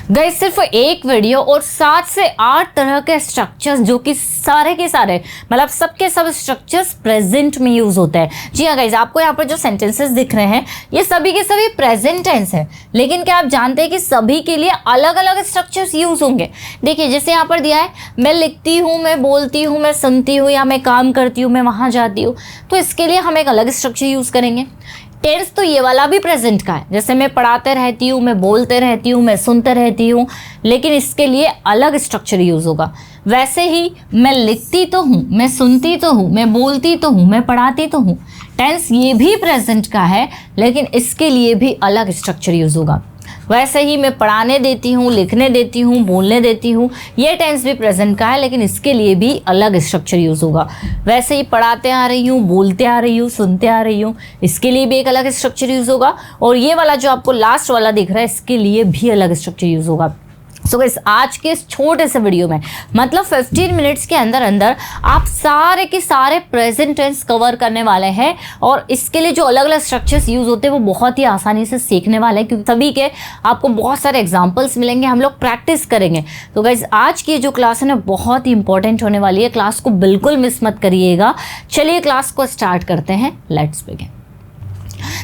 Guys सिर्फ एक video और 7 से 8 तरह के स्ट्रक्चर्स जो कि सारे के सारे मतलब सबके सब स्ट्रक्चर्स प्रेजेंट में यूज होते हैं। जी हाँ गाइस, आपको यहाँ पर जो सेंटेंसेस दिख रहे हैं ये सभी के सभी प्रेजेंट टेंस है, लेकिन क्या आप जानते हैं कि सभी के लिए अलग अलग स्ट्रक्चर्स यूज होंगे। देखिए जैसे यहाँ पर दिया है, मैं लिखती हूँ, मैं बोलती हूँ, मैं सुनती हूँ, या मैं काम करती हूँ, मैं वहाँ जाती हूँ, तो इसके लिए हम एक अलग स्ट्रक्चर यूज करेंगे। टेंस तो ये वाला भी प्रेजेंट का है, जैसे मैं पढ़ाते रहती हूँ, मैं बोलते रहती हूँ, मैं सुनते रहती हूँ, लेकिन इसके लिए अलग स्ट्रक्चर यूज होगा। वैसे ही मैं लिखती तो हूँ, मैं सुनती तो हूँ, मैं बोलती तो हूँ, मैं पढ़ाती तो हूँ, टेंस ये भी प्रेजेंट का है, लेकिन इसके लिए भी अलग स्ट्रक्चर यूज होगा। वैसे ही मैं पढ़ाने देती हूँ, लिखने देती हूँ, बोलने देती हूँ, ये टेंस भी प्रेजेंट का है, लेकिन इसके लिए भी अलग स्ट्रक्चर यूज होगा। वैसे ही पढ़ाते आ रही हूँ, बोलते आ रही हूँ, सुनते आ रही हूँ, इसके लिए भी एक अलग स्ट्रक्चर यूज होगा। और ये वाला जो आपको लास्ट वाला दिख रहा है, इसके लिए भी अलग स्ट्रक्चर यूज होगा। सो गाइस, आज के इस छोटे से वीडियो में मतलब 15 मिनट्स के अंदर अंदर आप सारे के सारे प्रेजेंट टेंस कवर करने वाले हैं, और इसके लिए जो अलग अलग स्ट्रक्चर्स यूज होते हैं वो बहुत ही आसानी से सीखने वाले हैं, क्योंकि सभी के आपको बहुत सारे एग्जांपल्स मिलेंगे, हम लोग प्रैक्टिस करेंगे। तो गाइस, आज की जो क्लास है ना बहुत ही इंपॉर्टेंट होने वाली है, क्लास को बिल्कुल मिस मत करिएगा। चलिए क्लास को स्टार्ट करते हैं, लेट्स बिगिन।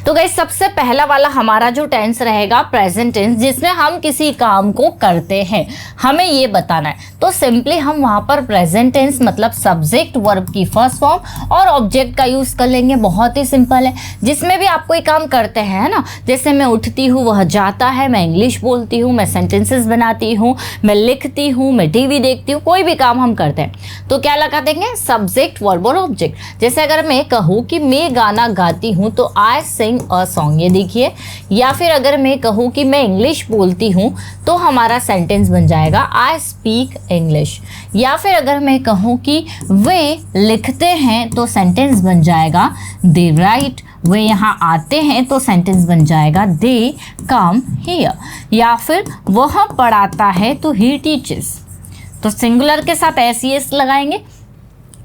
तो गाइस, सबसे पहला वाला हमारा जो टेंस रहेगा प्रेजेंट टेंस, जिसमें हम किसी काम को करते हैं, हमें ये बताना है। तो सिंपली हम वहां पर प्रेजेंट टेंस मतलब सब्जेक्ट वर्ब की फर्स्ट फॉर्म और ऑब्जेक्ट का यूज कर लेंगे। बहुत ही सिंपल है, जिसमें भी आप कोई काम करते हैं, है ना। जैसे मैं उठती हूँ, वह जाता है, मैं इंग्लिश बोलती हूँ, मैं सेंटेंसेस बनाती हूँ, मैं लिखती हूँ, मैं टीवी देखती हूँ, कोई भी काम हम करते हैं तो क्या लगा देंगे, सब्जेक्ट वर्ब और ऑब्जेक्ट। जैसे अगर मैं कहूँ कि मैं गाना गाती हूँ तो आई सिंग अ सॉन्ग, ये देखिए। या फिर अगर मैं कहूँ कि मैं इंग्लिश बोलती हूँ तो हमारा सेंटेंस बन जाएगा आई स्पीक इंग्लिश। या फिर अगर मैं कहूँ कि वे लिखते हैं तो सेंटेंस बन जाएगा दे राइट। वे यहाँ आते हैं तो सेंटेंस बन जाएगा दे कम हियर। या फिर वह पढ़ाता है तो ही टीचेस, तो सिंगुलर के साथ एस लगाएंगे,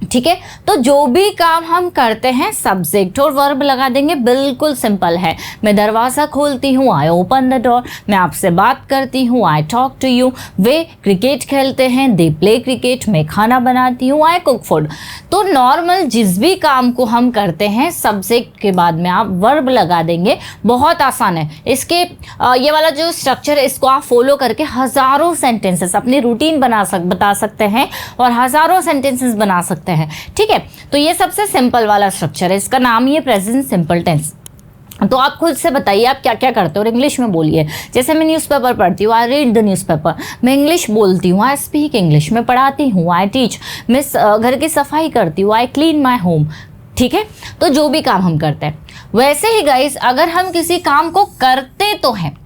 ठीक है। तो जो भी काम हम करते हैं सब्जेक्ट और वर्ब लगा देंगे, बिल्कुल सिंपल है। मैं दरवाज़ा खोलती हूँ, आई ओपन द डोर। मैं आपसे बात करती हूँ, आई टॉक टू यू। वे क्रिकेट खेलते हैं, दे प्ले क्रिकेट। मैं खाना बनाती हूँ, आई कुक फूड। तो नॉर्मल जिस भी काम को हम करते हैं सब्जेक्ट के बाद में आप वर्ब लगा देंगे, बहुत आसान है। इसके ये वाला जो स्ट्रक्चर है इसको आप फॉलो करके हज़ारों सेंटेंसेस अपनी रूटीन बता सकते हैं और हज़ारों सेंटेंसेस बना सकते हैं, ठीक है। तो ये सबसे सिंपल वाला स्ट्रक्चर है, इसका नाम ही है प्रेजेंट सिंपल टेंस। तो आप खुद से बताइए आप क्या क्या करते हो और इंग्लिश में बोलिए। जैसे मैं न्यूज़पेपर पढ़ती हूँ, आई रीड द न्यूज़पेपर। मैं इंग्लिश बोलती हूँ, आई स्पीक इंग्लिश। मैं पढ़ाती हूँ, आई टीच। मैं घर की सफाई करती हूँ, आई क्लीन माई होम, ठीक है। तो जो भी काम हम करते हैं, वैसे ही गाइस अगर हम किसी काम को करते तो हैं,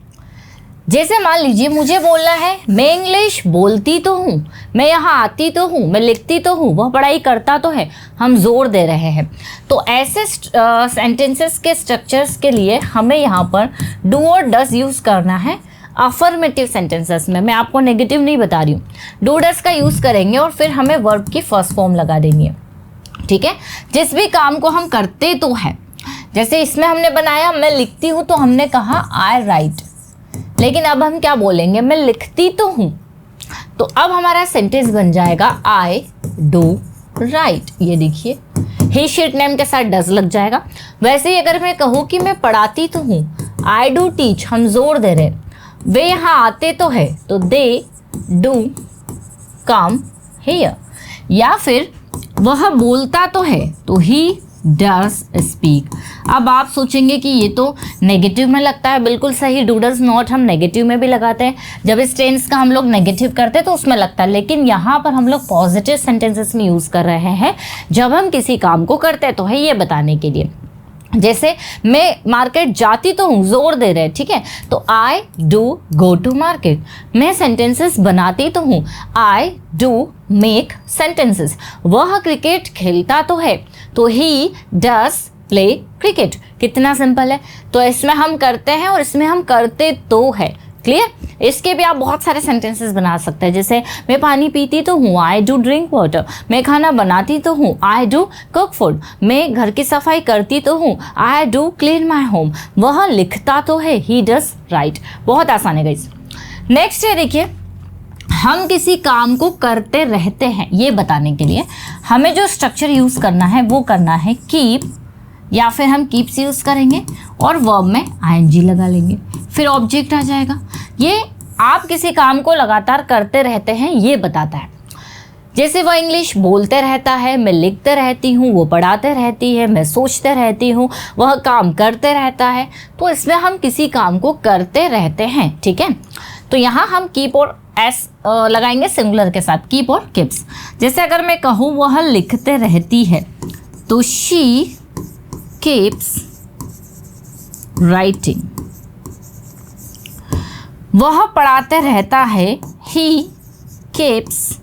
जैसे मान लीजिए मुझे बोलना है मैं इंग्लिश बोलती तो हूँ, मैं यहाँ आती तो हूँ, मैं लिखती तो हूँ, वह पढ़ाई करता तो है, हम जोर दे रहे हैं। तो ऐसे सेंटेंसेस के स्ट्रक्चर्स के लिए हमें यहाँ पर डू और डज यूज़ करना है। अफर्मेटिव सेंटेंसेस में, मैं आपको नेगेटिव नहीं बता रही हूँ, डू डज का यूज़ करेंगे और फिर हमें वर्ब की फर्स्ट फॉर्म लगा देनी है, ठीक है। जिस भी काम को हम करते तो है, जैसे इसमें हमने बनाया मैं लिखती हूँ तो हमने कहा आई राइट, लेकिन अब हम क्या बोलेंगे, मैं लिखती तो हूँ। तो अब हमारा सेंटेंस बन जाएगा आई डू राइट। ये देखिए ही शीट नेम के साथ डज लग जाएगा। वैसे ही अगर मैं कहूँ कि मैं पढ़ाती तो हूँ, आई डू टीच, हम जोर दे रहे। वे यहाँ आते तो है तो दे डू कम हियर। या फिर वह बोलता तो है तो ही डज स्पीक। अब आप सोचेंगे कि ये तो नेगेटिव में लगता है, बिल्कुल सही। डू डज नॉट हम नेगेटिव में भी लगाते हैं, जब इस टेंस का हम लोग नेगेटिव करते हैं तो उसमें लगता है, लेकिन यहाँ पर हम लोग पॉजिटिव सेंटेंसेस में यूज़ कर रहे हैं जब हम किसी काम को करते हैं तो है, ये बताने के लिए। जैसे मैं मार्केट जाती तो हूँ, जोर दे रहे, ठीक है। तो I do go to market. मैं सेंटेंसेस बनाती तो हूँ, आई डू मेक सेंटेंसेस। वह क्रिकेट खेलता तो है तो ही डज प्ले क्रिकेट। कितना सिंपल है। तो इसमें हम करते हैं और इसमें हम करते तो है। क्लियर। इसके भी आप बहुत सारे सेंटेंसेस बना सकते हैं, जैसे मैं पानी पीती तो हूँ, आई डू ड्रिंक वाटर। मैं खाना बनाती तो हूँ, आई डू कुक फूड। मैं घर की सफाई करती तो हूँ, I do clean my home. वह लिखता तो है, ही डज राइट। बहुत आसान है गाइस। नेक्स्ट है देखिए, हम किसी काम को करते रहते हैं ये बताने के लिए हमें जो स्ट्रक्चर यूज़ करना है वो करना है कीप, या फिर हम कीप्स यूज़ करेंगे और वर्ब में आईएनजी लगा लेंगे, फिर ऑब्जेक्ट आ जाएगा। ये आप किसी काम को लगातार करते रहते हैं ये बताता है। जैसे वह इंग्लिश बोलते रहता है, मैं लिखते रहती हूँ, वो पढ़ाते रहती है, मैं सोचते रहती हूँ, वह काम करते रहता है। तो इसमें हम किसी काम को करते रहते हैं, ठीक है। तो यहाँ हम कीप और एस लगाएंगे सिंगुलर के साथ, कीप और कीप्स। जैसे अगर मैं कहूँ वह लिखते रहती है तो शी कीप्स राइटिंग। वह पढ़ाते रहता है, ही कीप्स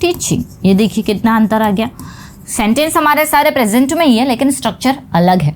टीचिंग। ये देखिए कितना अंतर आ गया। सेंटेंस हमारे सारे प्रेजेंट में ही है लेकिन स्ट्रक्चर अलग है।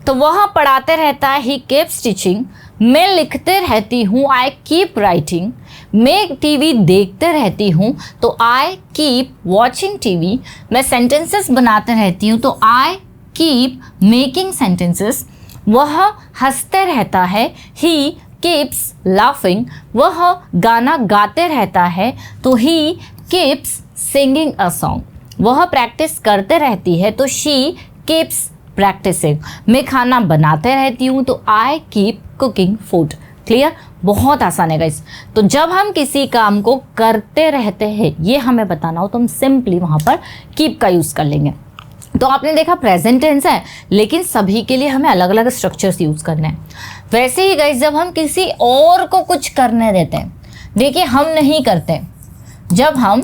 तो वह पढ़ाते रहता है, ही कीप्स टीचिंग। मैं लिखते रहती हूँ, आई कीप राइटिंग। मैं टीवी देखते रहती हूँ तो आई कीप वॉचिंग टीवी। मैं सेंटेंसेस बनाते रहती हूँ तो आई कीप मेकिंग सेंटेंसेस। वह हंसते रहता है, ही कीप्स लाफिंग। वह गाना गाते रहता है तो he keeps singing a song. वह प्रैक्टिस करते रहती है तो शी कीप्स प्रैक्टिसिंग। मैं खाना बनाते रहती हूँ तो I keep cooking food. Clear? बहुत आसान है गाइस। तो जब हम किसी काम को करते रहते हैं ये हमें बताना हो तो हम सिंपली वहाँ पर कीप का यूज़ कर लेंगे। तो आपने देखा प्रेजेंट टेंस है लेकिन सभी के लिए हमें अलग अलग स्ट्रक्चर्स यूज़ करने हैं। वैसे ही गाइस जब हम किसी और को कुछ करने देते हैं, देखिए हम नहीं करते, जब हम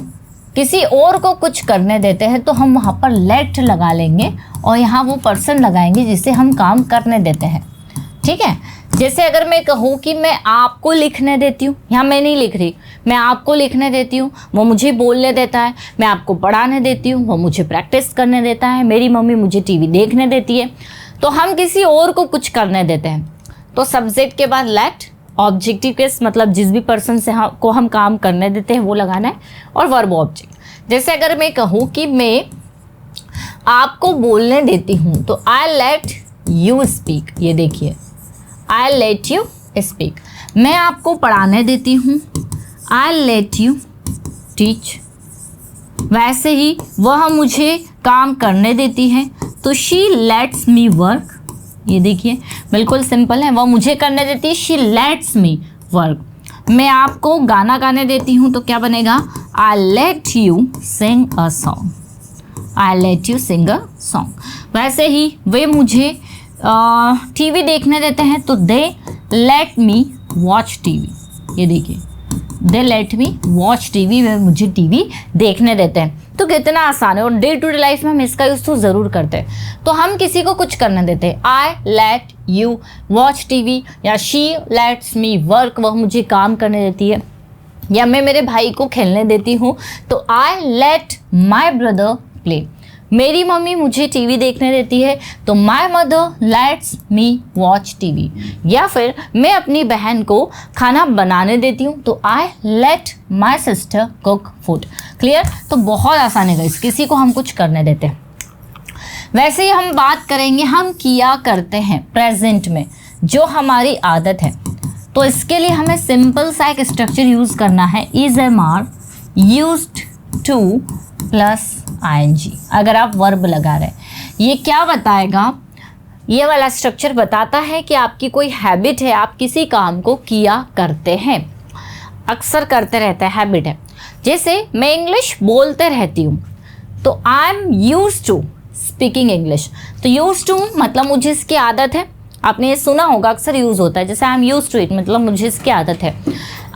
किसी और को कुछ करने देते हैं तो हम वहाँ पर लेट लगा लेंगे और यहाँ वो पर्सन लगाएंगे जिसे हम काम करने देते हैं, ठीक है। जैसे अगर मैं कहूँ कि मैं आपको लिखने देती हूँ, यहाँ मैं नहीं लिख रही, मैं आपको लिखने देती हूँ, वो मुझे बोलने देता है। मैं आपको पढ़ाने देती हूँ, वो मुझे प्रैक्टिस करने देता है। मेरी मम्मी मुझे टीवी देखने देती है। तो हम किसी और को कुछ करने देते हैं तो सब्जेक्ट के बाद लेट, ऑब्जेक्टिव केस मतलब जिस भी पर्सन से को हम काम करने देते हैं वो लगाना है, और वर्ब ऑब्जेक्ट। जैसे अगर मैं कहूँ कि मैं आपको बोलने देती हूँ तो आई लेट यू स्पीक। ये देखिए आई लेट यू स्पीक। मैं आपको पढ़ाने देती हूँ, आई लेट यू टीच। वैसे ही वह मुझे काम करने देती है तो शी लेट्स मी वर्क। ये देखिए बिल्कुल सिंपल है, वह मुझे करने देती है, शी लेट्स मी वर्क। मैं आपको गाना गाने देती हूँ तो क्या बनेगा, I let you sing a song. I let you sing a song. वैसे ही वे मुझे टीवी देखने देते हैं तो दे लेट मी वॉच टीवी। ये देखिए दे लेट मी वॉच टीवी, वे मुझे टीवी देखने देते हैं। तो कितना आसान है और डे टू डे लाइफ में हम इसका यूज़ तो ज़रूर करते हैं। तो हम किसी को कुछ करने देते हैं, I let you watch TV, या शी लेट्स मी वर्क, वह मुझे काम करने देती है। या मैं मेरे भाई को खेलने देती हूँ तो I let my brother play. मेरी मम्मी मुझे टीवी देखने देती है तो my mother let's me watch TV. या फिर मैं अपनी बहन को खाना बनाने देती हूँ तो I let my sister cook food. Clear? तो बहुत आसान है गाइस, किसी को हम कुछ करने देते हैं। वैसे ही हम बात करेंगे हम किया करते हैं प्रेजेंट में, जो हमारी आदत है। तो इसके लिए हमें सिंपल सा एक स्ट्रक्चर यूज़ करना है, is am are used to plus ING. अगर आप वर्ब लगा रहे हैं, ये क्या बताएगा, ये वाला स्ट्रक्चर बताता है कि आपकी कोई हैबिट है, आप किसी काम को किया करते हैं, अक्सर करते रहते हैं, हैबिट है। जैसे मैं इंग्लिश बोलते रहती हूँ तो I am used to speaking English. तो यूज्ड टू मतलब मुझे इसकी आदत है, आपने ये सुना होगा, अक्सर यूज़ होता है। जैसे I am used to it मतलब मुझे इसकी आदत है।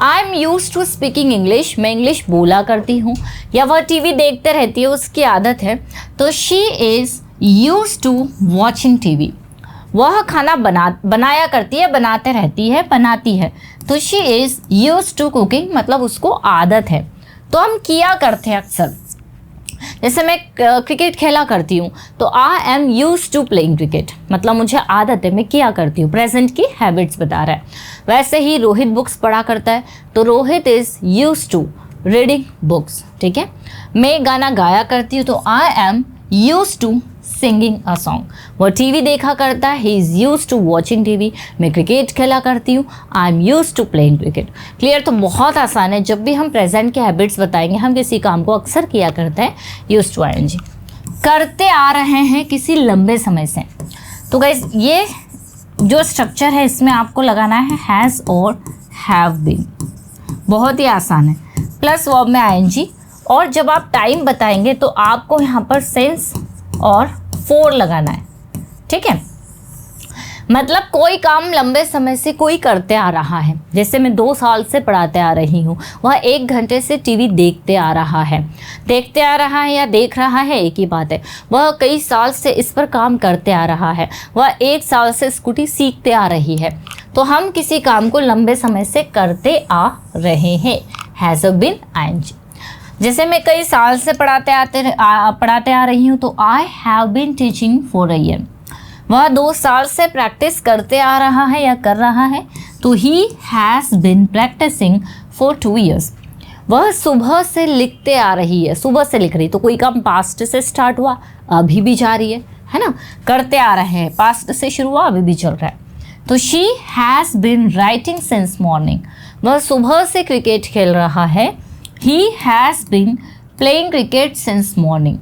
I am used to speaking English, मैं इंग्लिश बोला करती हूँ। या वह टीवी देखते रहती है, उसकी आदत है। तो she is used to watching TV. वह खाना बनाया करती है, बनाते रहती है, बनाती है। तो she is used to cooking मतलब उसको आदत है। तो हम किया करते हैं अक्सर। जैसे मैं क्रिकेट खेला करती हूँ तो I am used to playing cricket मतलब मुझे आदत है, मैं किया करती हूँ, प्रेजेंट की हैबिट्स बता रहा है। वैसे ही रोहित बुक्स पढ़ा करता है तो Rohit is used to reading books. ठीक है। मैं गाना गाया करती हूँ तो I am used to singing a song. वह टीवी देखा करता है, he is use to watching TV. मैं क्रिकेट खेला करती हूँ, I am use to playing cricket. Clear? तो बहुत आसान है, जब भी हम प्रेजेंट के हैबिट्स बताएंगे, हम किसी काम को अक्सर किया करते हैं, यूज टू आईएनजी। करते आ रहे हैं किसी लंबे समय से। तो गाइस ये जो स्ट्रक्चर है इसमें आपको लगाना है हैज़ और हैव बीन। बहुत ही आसान है। प्लस वर्ब में आईएनजी, और जब आप टाइम बताएंगे तो आपको यहाँ पर सिंस और फॉर लगाना है। ठीक है? मतलब कोई काम लंबे समय से कोई करते आ रहा है, जैसे मैं 2 साल से पढ़ाते आ रही हूँ, वह 1 घंटे से टीवी देखते आ रहा है। देखते आ रहा है या देख रहा है एक ही बात है। वह कई साल से इस पर काम करते आ रहा है। वह 1 साल से स्कूटी सीखते आ रही है। तो हम किसी काम को लंबे समय से करते आ रहे हैं, हैज़ बीन आईएनजी। जैसे मैं कई साल से पढ़ाते आ रही हूँ, तो I have been teaching for a year. वह 2 साल से प्रैक्टिस करते आ रहा है या कर रहा है, तो he has been practising for 2 years। वह सुबह से लिखते आ रही है, सुबह से लिख रही, तो कोई काम पास्ट से स्टार्ट हुआ, अभी भी जारी है ना? करते आ रहे हैं, पास्ट से शुरू हुआ, अभी भी चल रहा है। तो she has been writing since morning. वह सुबह से क्रिकेट खेल रहा है, ही has been playing cricket since morning.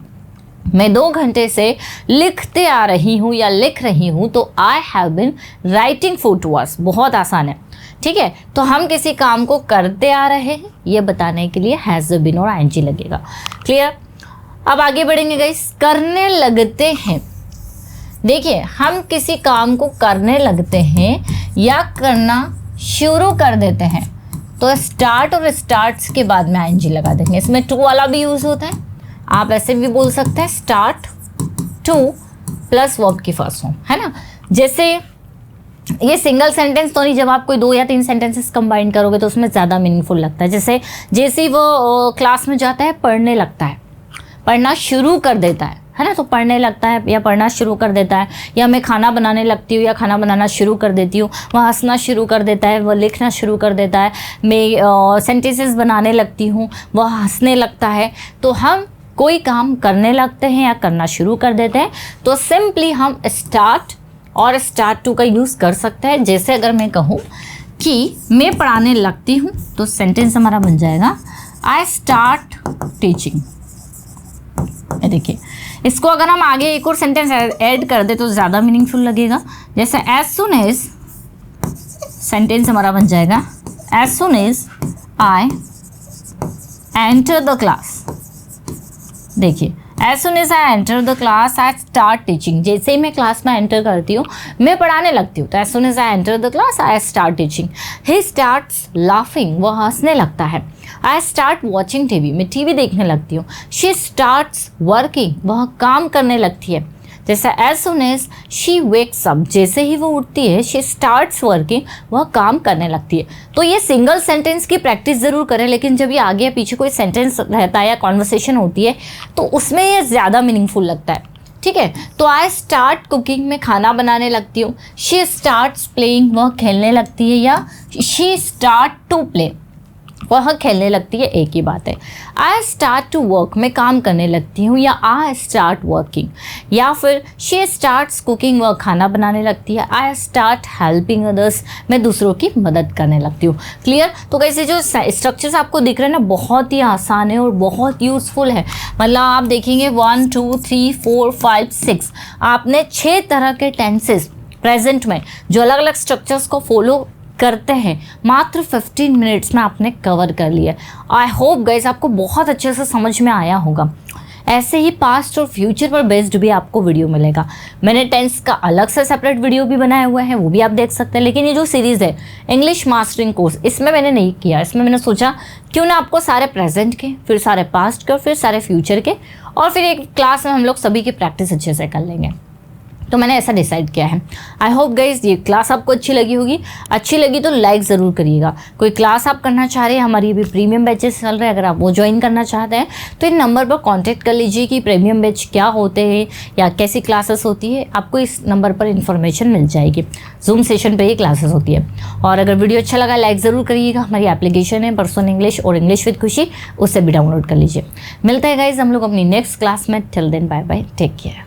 मैं 2 घंटे से लिखते आ रही हूँ या लिख रही हूँ, तो I have been writing for 2 hours। बहुत आसान है। ठीक है? तो हम किसी काम को करते आ रहे हैं, ये बताने के लिए हैज़ बिन और आईएनजी लगेगा। क्लियर? अब आगे बढ़ेंगे गाइस। करने लगते हैं। देखिए, हम किसी काम को करने लगते हैं या करना शुरू कर देते हैं, तो स्टार्ट और स्टार्ट्स के बाद में आईएनजी लगा देंगे। इसमें टू वाला भी यूज़ होता है। आप ऐसे भी बोल सकते हैं स्टार्ट टू प्लस वर्ब की फर्स्ट फॉर्म, है ना? जैसे ये सिंगल सेंटेंस तो नहीं, जब आप कोई 2 या 3 सेंटेंसेस कंबाइन करोगे तो उसमें ज़्यादा मीनिंगफुल लगता है। जैसे ही वो क्लास में जाता है, पढ़ने लगता है, पढ़ना शुरू कर देता है ना? तो पढ़ने लगता है या पढ़ना शुरू कर देता है। या मैं खाना बनाने लगती हूँ या खाना बनाना शुरू कर देती हूँ। वह हंसना शुरू कर देता है, वह लिखना शुरू कर देता है। मैं सेंटेंसेस बनाने लगती हूँ, वह हंसने लगता है। तो हम कोई काम करने लगते हैं या करना शुरू कर देते हैं, तो सिंपली हम स्टार्ट और स्टार्ट टू का यूज़ कर सकते हैं। जैसे अगर मैं कहूँ कि मैं पढ़ाने लगती हूँ, तो सेंटेंस हमारा बन जाएगा आई स्टार्ट टीचिंग। देखिए, इसको अगर हम आगे एक और सेंटेंस ऐड कर दे तो ज़्यादा मीनिंगफुल लगेगा। जैसे एज सुन एज, सेंटेंस हमारा बन जाएगा as soon as I enter the class. देखिए, as soon as I enter the class I start teaching. जैसे ही मैं क्लास में एंटर करती हूँ, मैं पढ़ाने लगती हूँ, तो as soon as I enter the class I start teaching. He starts laughing, वह हंसने लगता है। आई स्टार्ट वॉचिंग टीवी, मैं टीवी देखने लगती हूँ। शी स्टार्ट्स वर्किंग, वह काम करने लगती है। जैसे as soon as she wakes up, जैसे ही वो उठती है, शी स्टार्ट्स वर्किंग, वह काम करने लगती है। तो ये सिंगल सेंटेंस की प्रैक्टिस ज़रूर करें, लेकिन जब ये आगे या पीछे कोई सेंटेंस रहता है या कॉन्वर्सेशन होती है, तो उसमें ये ज़्यादा मीनिंगफुल लगता है। ठीक है? तो आई स्टार्ट कुकिंग, में खाना बनाने लगती हूँ। शी स्टार्ट्स प्लेइंग, वह खेलने लगती है। या शी स्टार्ट टू प्ले, वह खेलने लगती है, एक ही बात है। आई स्टार्ट टू वर्क, मैं काम करने लगती हूँ। या आई स्टार्ट वर्किंग। या फिर शी स्टार्ट्स कुकिंग, वह खाना बनाने लगती है। आई स्टार्ट हेल्पिंग अदर्स, मैं दूसरों की मदद करने लगती हूँ। क्लियर? तो कैसे जो स्ट्रक्चर्स आपको दिख रहे हैं ना, बहुत ही आसान है और बहुत यूज़फुल है। मतलब आप देखेंगे 1 2 3 4 5 6, आपने 6 तरह के टेंसेस प्रेजेंट में जो अलग अलग स्ट्रक्चर्स को फॉलो करते हैं, मात्र 15 मिनट्स में आपने कवर कर लिया। आई होप गाइस आपको बहुत अच्छे से समझ में आया होगा। ऐसे ही पास्ट और फ्यूचर पर बेस्ड भी आपको वीडियो मिलेगा। मैंने टेंस का अलग से सेपरेट वीडियो भी बनाया हुआ है, वो भी आप देख सकते हैं। लेकिन ये जो सीरीज़ है इंग्लिश मास्टरिंग कोर्स, इसमें मैंने नहीं किया। इसमें मैंने सोचा क्यों ना आपको सारे प्रेजेंट के, फिर सारे पास्ट के और फिर सारे फ्यूचर के, और फिर एक क्लास में हम लोग सभी की प्रैक्टिस अच्छे से कर लेंगे। तो मैंने ऐसा डिसाइड किया है। आई होप गाइज ये क्लास आपको अच्छी लगी होगी। अच्छी लगी तो लाइक ज़रूर करिएगा। कोई क्लास आप करना चाह रहे हैं, हमारी अभी प्रीमियम बैचेस चल रहे हैं, अगर आप वो ज्वाइन करना चाहते हैं तो इन नंबर पर कांटेक्ट कर लीजिए कि प्रीमियम बैच क्या होते हैं या कैसी क्लासेस होती है। आपको इस नंबर पर इन्फॉर्मेशन मिल जाएगी। जूम सेशन पर ही क्लासेस होती है। और अगर वीडियो अच्छा लगा लाइक ज़रूर करिएगा। हमारी एप्लीकेशन है पर्सन इंग्लिश और इंग्लिश विद खुशी, उससे भी डाउनलोड कर लीजिए। मिलते हैं गाइज हम लोग अपनी नेक्स्ट क्लास में। Till then bye bye, take care.